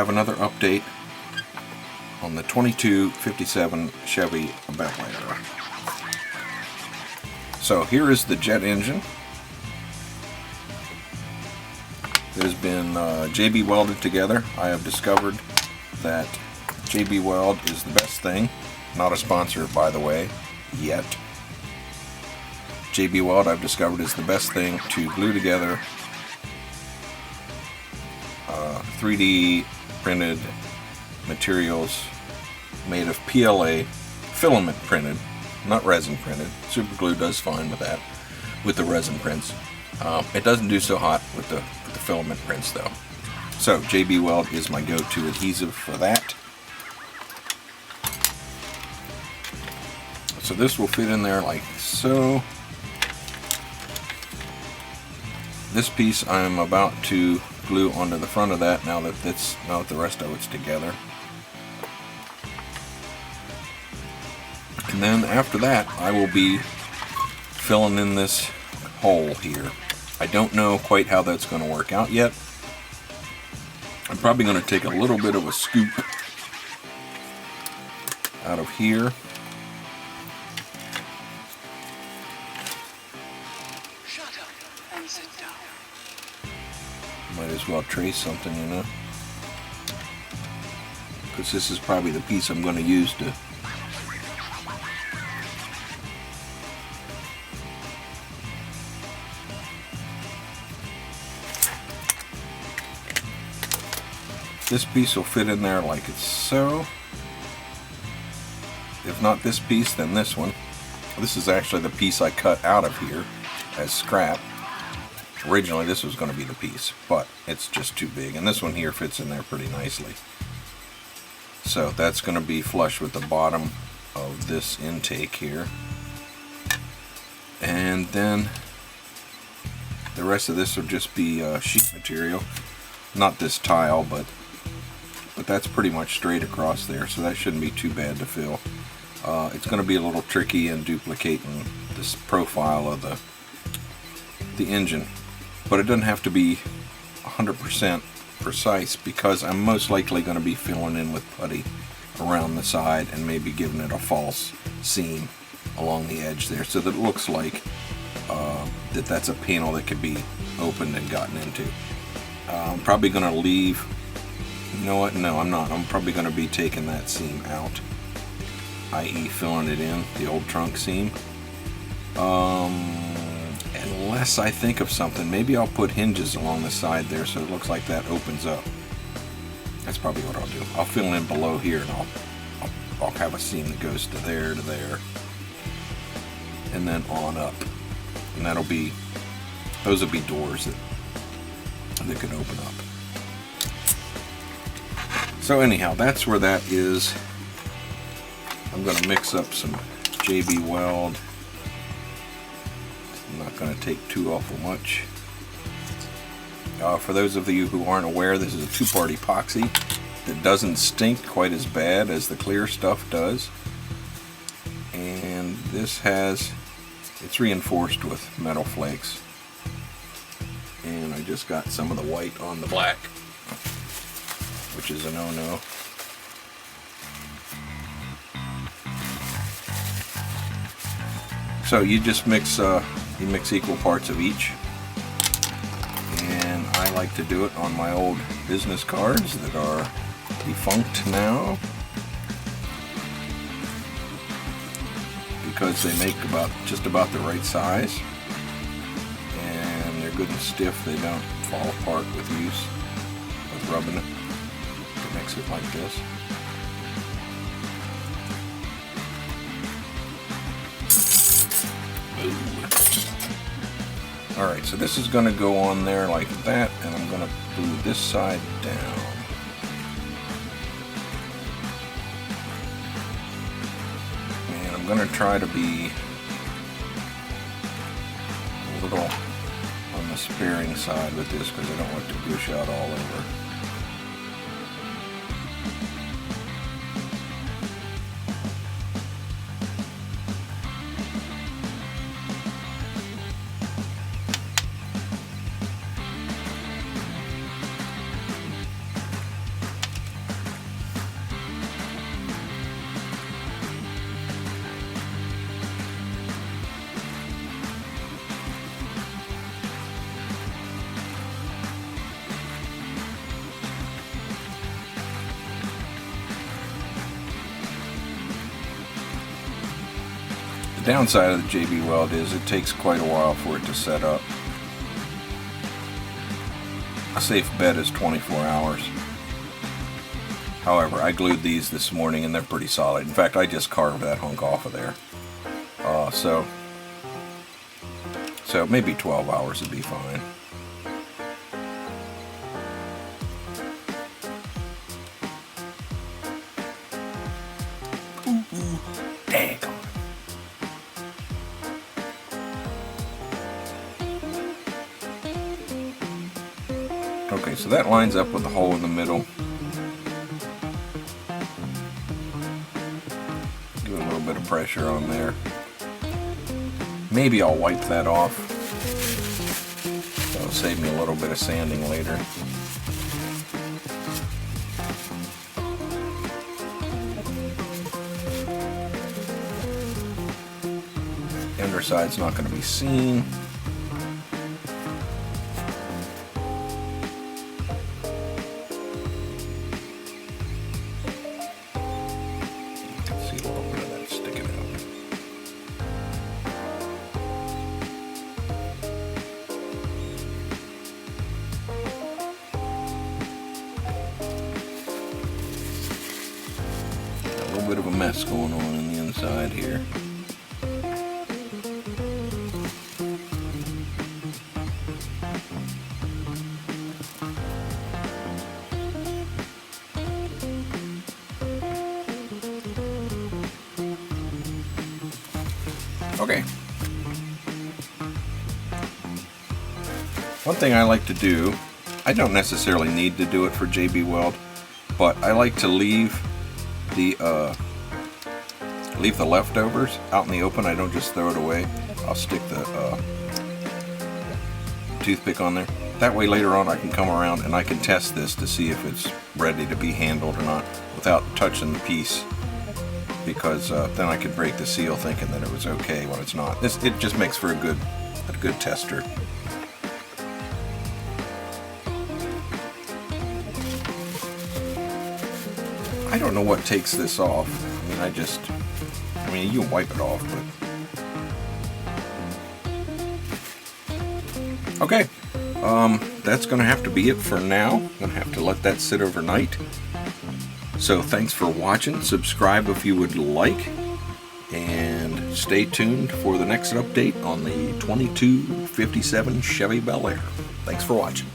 have another update on the 2257 Chevy Bel Air. So here is the jet engine. It has been JB welded together. I have discovered that JB Weld is the best thing. Not a sponsor, by the way, yet. JB Weld, I've discovered, is the best thing to glue together 3D printed materials made of PLA, filament printed, not resin printed. Super glue does fine with that, with the resin prints. It doesn't do so hot with the filament prints though. So JB Weld is my go-to adhesive for that. So this will fit in there like so. This piece I'm about to glue onto the front of that now that the rest of it's together. And then after that I will be filling in this hole here. I don't know quite how that's going to work out yet. I'm probably going to take a little bit of a scoop out of here. Shut up and sit down. Might as well trace something, you know, because this is probably the piece I'm going to use to this piece will fit in there like it's so. If not this piece, then this one. This is actually the piece I cut out of here as scrap. Originally this was going to be the piece, but it's just too big, and this one here fits in there pretty nicely. So that's going to be flush with the bottom of this intake here, and then the rest of this will just be sheet material, not this tile, but that's pretty much straight across there, so that shouldn't be too bad to fill. It's going to be a little tricky in duplicating this profile of the engine, but it doesn't have to be 100% precise because I'm most likely going to be filling in with putty around the side and maybe giving it a false seam along the edge there so that it looks like that's a panel that could be opened and gotten into. I'm probably going to leave, you know what, no I'm not, I'm probably going to be taking that seam out, i.e. filling it in, the old trunk seam. Unless I think of something, maybe I'll put hinges along the side there so it looks like that opens up. That's probably what I'll do. I'll fill in below here and I'll have a seam that goes to there, and then on up. And that'll be, those will be doors that can open up. So anyhow, that's where that is. I'm going to mix up some JB Weld. I'm not going to take too awful much. For those of you who aren't aware, this is a two-part epoxy that doesn't stink quite as bad as the clear stuff does. And this it's reinforced with metal flakes. And I just got some of the white on the black, which is a no-no. So you just mix equal parts of each, and I like to do it on my old business cards that are defunct now because they make just about the right size and they're good and stiff. They don't fall apart with use with rubbing it to mix it like this. Alright, so this is going to go on there like that, and I'm going to glue this side down. And I'm going to try to be a little on the sparing side with this because I don't want it to goosh out all over. The downside of the JB Weld is it takes quite a while for it to set up. A safe bet is 24 hours. However, I glued these this morning and they're pretty solid. In fact, I just carved that hunk off of there. So maybe 12 hours would be fine. Dang. Okay, so that lines up with the hole in the middle. Give it a little bit of pressure on there. Maybe I'll wipe that off. That'll save me a little bit of sanding later. The underside's not going to be seen. See a little bit of that sticking out. A little bit of a mess going on in the inside here. Okay. One thing I like to do, I don't necessarily need to do it for JB Weld, but I like to leave the leftovers out in the open. I don't just throw it away. I'll stick the toothpick on there. That way later on I can come around and I can test this to see if it's ready to be handled or not without touching the piece. Because then I could break the seal thinking that it was okay when it's not. It just makes for a good tester. I don't know what takes this off. I mean, you can wipe it off, but okay. That's gonna have to be it for now. I'm gonna have to let that sit overnight. So thanks for watching. Subscribe if you would like, and stay tuned for the next update on the 2257 Chevy Bel Air. Thanks for watching.